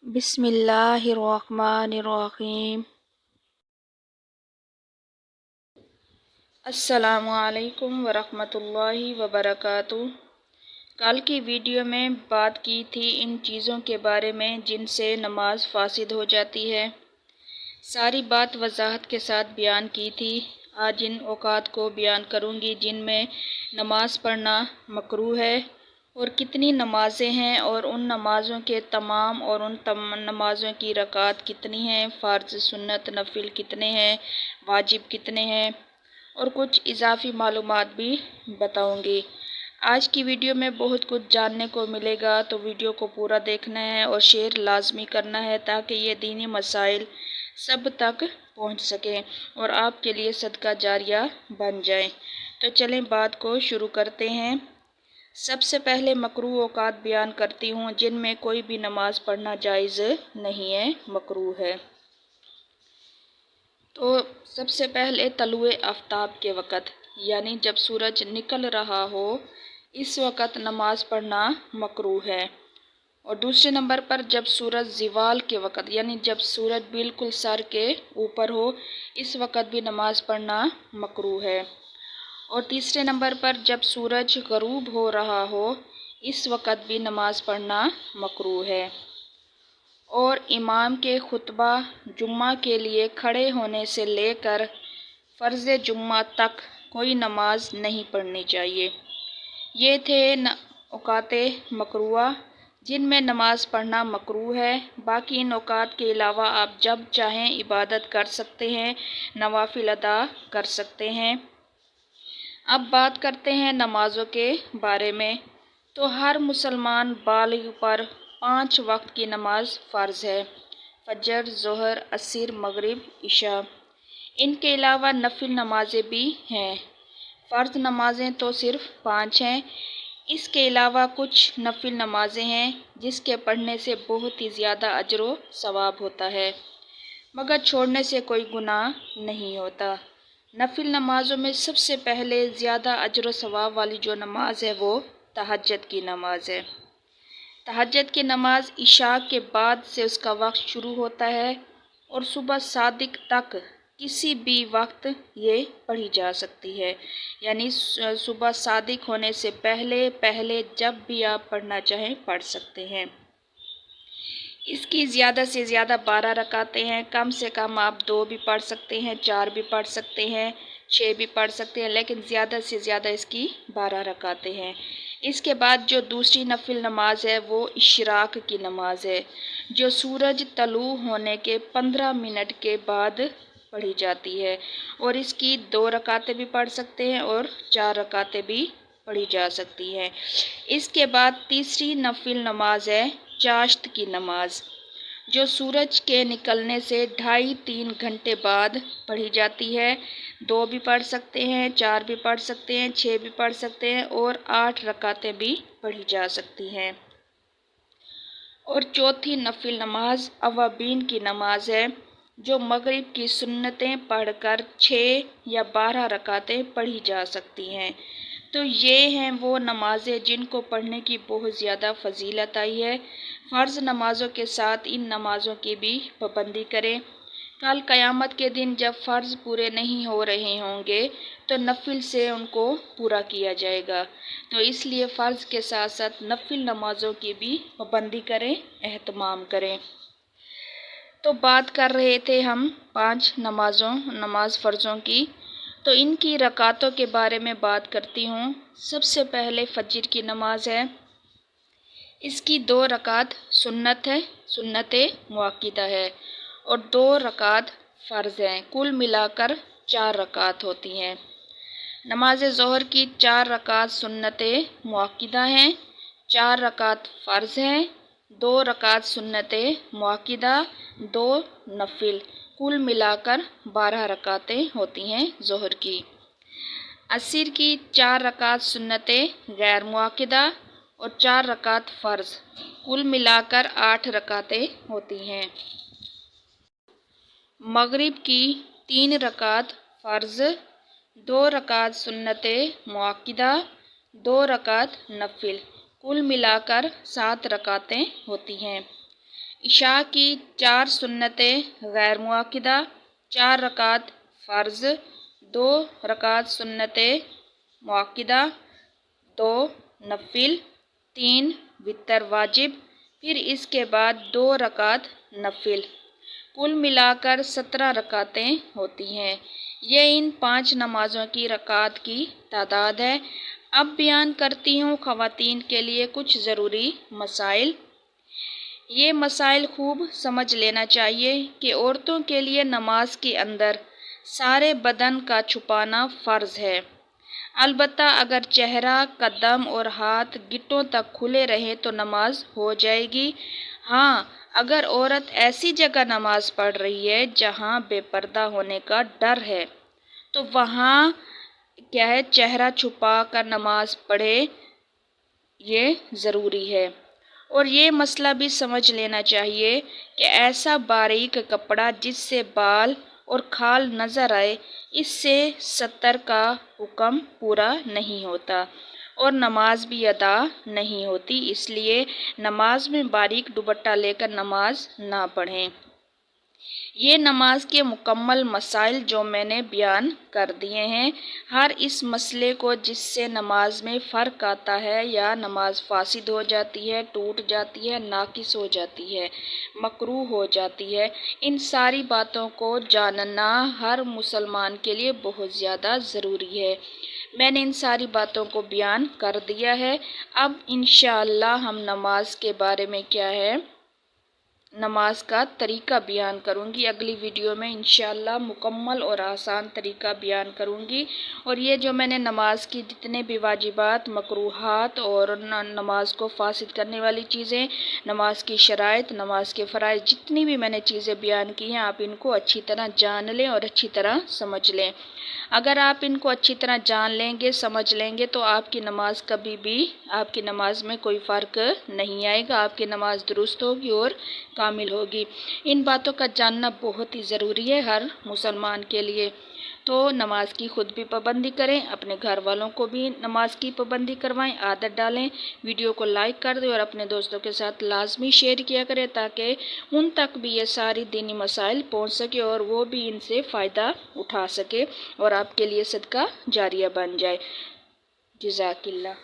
बिस्मिल्लाहिर्रहमानिर्रहीम। अस्सलामुअलैकुम वरहमतुल्लाहि वबरकातुहू। कल की वीडियो में बात की थी इन चीज़ों के बारे में जिनसे नमाज फासिद हो जाती है। सारी बात वजाहत के साथ बयान की थी। आज इन औकात को बयान करूँगी जिनमें नमाज पढ़ना मकरूह है और कितनी नमाज़ें हैं और उन नमाज़ों के तमाम और उन नमाज़ों की रकात कितनी हैं, फ़र्ज़, सुन्नत, नफिल कितने हैं, वाजिब कितने हैं और कुछ इजाफ़ी मालूमात भी बताऊँगी। आज की वीडियो में बहुत कुछ जानने को मिलेगा, तो वीडियो को पूरा देखना है और शेयर लाजमी करना है ताकि ये दीनी मसाइल सब तक पहुँच सकें और आपके लिए सदका जारिया बन जाए। तो चलें बात को शुरू करते हैं। सबसे पहले मकरूह औकात बयान करती हूँ जिनमें कोई भी नमाज पढ़ना जायज़ नहीं है, मकरूह है। तो सबसे पहले तलुए आफ्ताब के वक़्त यानी जब सूरज निकल रहा हो, इस वक़्त नमाज पढ़ना मकरूह है। और दूसरे नंबर पर जब सूरज ज़िवाल के वक़्त यानी जब सूरज बिल्कुल सर के ऊपर हो, इस वक़्त भी नमाज पढ़ना मकरूह है। और तीसरे नंबर पर जब सूरज ग़रूब हो रहा हो, इस वक़्त भी नमाज पढ़ना मकरूह है। और इमाम के खुतबा जुम्मा के लिए खड़े होने से लेकर फ़र्ज़ जुम्मा तक कोई नमाज नहीं पढ़नी चाहिए। ये थे औकाते मकरूह जिनमें नमाज पढ़ना मकरूह है। बाकी इन औकात के अलावा आप जब चाहें इबादत कर सकते हैं, नवाफिल अदा कर सकते हैं। अब बात करते हैं नमाज़ों के बारे में। तो हर मुसलमान बालिग पर 5 वक्त की नमाज फ़र्ज़ है, फजर, ज़ोहर, असर, मगरिब, इशा। इनके अलावा नफिल नमाज़ें भी हैं। फ़र्ज़ नमाज़ें तो सिर्फ़ 5 हैं। इसके अलावा कुछ नफिल नमाज़ें हैं जिसके पढ़ने से बहुत ही ज़्यादा अजर व सवाब होता है, मगर छोड़ने से कोई गुनाह नहीं होता। नफिल नमाज़ों में सबसे पहले ज़्यादा अजर व सवाब वाली जो नमाज है वो तहज्जुद की नमाज है। तहज्जुद की नमाज इशा के बाद से उसका वक्त शुरू होता है और सुबह सादिक तक किसी भी वक्त ये पढ़ी जा सकती है। यानी सुबह सादिक होने से पहले पहले जब भी आप पढ़ना चाहें पढ़ सकते हैं। इसकी ज़्यादा से ज़्यादा 12 रकातें हैं। कम से कम आप 2 भी पढ़ सकते हैं, 4 भी पढ़ सकते हैं, 6 भी पढ़ सकते हैं, लेकिन ज़्यादा से ज़्यादा इसकी 12 रकातें हैं। इसके बाद जो दूसरी नफिल नमाज है वो इशराक की नमाज है, जो सूरज तलू होने के 15 मिनट के बाद पढ़ी जाती है और इसकी 2 रकातें भी पढ़ सकते हैं और 4 रकातें भी पढ़ी जा सकती हैं। इसके बाद तीसरी नफिल नमाज है चाश्त की नमाज, जो सूरज के निकलने से 2.5-3 घंटे बाद पढ़ी जाती है। 2 भी पढ़ सकते हैं, 4 भी पढ़ सकते हैं, 6 भी पढ़ सकते हैं और 8 रकातें भी पढ़ी जा सकती हैं। और चौथी नफिल नमाज अवाबीन की नमाज है, जो मगरिब की सुन्नतें पढ़कर 6 या 12 रकातें पढ़ी जा सकती हैं। तो ये हैं वो नमाज़ें जिनको पढ़ने की बहुत ज़्यादा फजीलत आई है। फ़र्ज़ नमाज़ों के साथ इन नमाज़ों की भी पाबंदी करें। कल क़यामत के दिन जब फ़र्ज़ पूरे नहीं हो रहे होंगे तो नफिल से उनको पूरा किया जाएगा। तो इसलिए फ़र्ज़ के साथ साथ नफिल नमाज़ों की भी पाबंदी करें, एहतमाम करें। तो बात कर रहे थे हम 5 नमाज फ़र्ज़ों की, तो इनकी रकातों के बारे में बात करती हूँ। सबसे पहले फजर की नमाज है। इसकी 2 रकात सुन्नत है, सुन्नत मुअक्किदा है और 2 रकात फ़र्ज़ हैं। कुल मिलाकर 4 रकात होती हैं। नमाज ज़ोहर की 4 रकात सुन्नत मुअक्किदा हैं, 4 रकात फ़र्ज़ हैं, 2 रकात सुन्नत मुअक्किदा, 2 नफिल, कुल मिलाकर 12 रकातें होती हैं ज़ोहर की। असर की 4 रकात सुन्नत गैर मुअक्किदा और 4 रकात फ़र्ज़, कुल मिलाकर 8 रकातें होती हैं। मगरिब की 3 रकात फ़र्ज़, 2 रकात सुन्नत मुअक्किदा, 2 रकात नफिल, कुल मिलाकर 7 रकातें होती हैं। عشاء کی 4 سنتیں غیر مؤکدہ، 4 رکعت فرض، 2 رکعت سنتیں مؤکدہ، 2 نفل، 3 وتر واجب، پھر اس کے بعد 2 رکعت نفل، کل ملا کر 17 رکعتیں ہوتی ہیں۔ یہ ان 5 نمازوں کی رکعات کی تعداد ہے۔ اب بیان کرتی ہوں خواتین کے لیے کچھ ضروری مسائل۔ یہ مسائل خوب سمجھ لینا چاہیے کہ عورتوں کے لیے نماز کے اندر سارے بدن کا چھپانا فرض ہے۔ البتہ اگر چہرہ، قدم اور ہاتھ گھٹنوں تک کھلے رہیں تو نماز ہو جائے گی۔ ہاں، اگر عورت ایسی جگہ نماز پڑھ رہی ہے جہاں بے پردہ ہونے کا ڈر ہے تو وہاں چہرہ چھپا کر نماز پڑھے، یہ ضروری ہے۔ اور یہ مسئلہ بھی سمجھ لینا چاہیے کہ ایسا باریک کپڑا جس سے بال اور کھال نظر آئے، اس سے ستر کا حکم پورا نہیں ہوتا اور نماز بھی ادا نہیں ہوتی، اس لیے نماز میں باریک دوپٹہ لے کر نماز نہ پڑھیں۔ یہ نماز کے مکمل مسائل جو میں نے بیان کر دیے ہیں۔ ہر اس مسئلے کو جس سے نماز میں فرق آتا ہے یا نماز فاسد ہو جاتی ہے، ٹوٹ جاتی ہے، ناقص ہو جاتی ہے، مکروہ ہو جاتی ہے، ان ساری باتوں کو جاننا ہر مسلمان کے لیے بہت زیادہ ضروری ہے۔ میں نے ان ساری باتوں کو بیان کر دیا ہے۔ اب انشاءاللہ ہم نماز کے بارے میں نماز کا طریقہ بیان کروں گی۔ اگلی ویڈیو میں انشاءاللہ مکمل اور آسان طریقہ بیان کروں گی، اور یہ جو میں نے نماز کی جتنے بھی واجبات، مکروہات اور نماز کو فاسد کرنے والی چیزیں، نماز کی شرائط، نماز کے فرائض، جتنی بھی میں نے چیزیں بیان کی ہیں، آپ ان کو اچھی طرح جان لیں اور اچھی طرح سمجھ لیں۔ اگر آپ ان کو اچھی طرح جان لیں گے، سمجھ لیں گے تو آپ کی نماز کبھی بھی، آپ کی نماز میں کوئی فرق نہیں آئے گا، آپ کی نماز درست ہوگی اور کامل ہوگی۔ ان باتوں کا جاننا بہت ہی ضروری ہے ہر مسلمان کے لیے۔ تو نماز کی خود بھی پابندی کریں، اپنے گھر والوں کو بھی نماز کی پابندی کروائیں، عادت ڈالیں، ویڈیو کو لائک کر دیں اور اپنے دوستوں کے ساتھ لازمی شیئر کیا کریں تاکہ ان تک بھی یہ ساری دینی مسائل پہنچ سکے اور وہ بھی ان سے فائدہ اٹھا سکے اور آپ کے لیے صدقہ جاریہ بن جائے۔ جزاک اللہ۔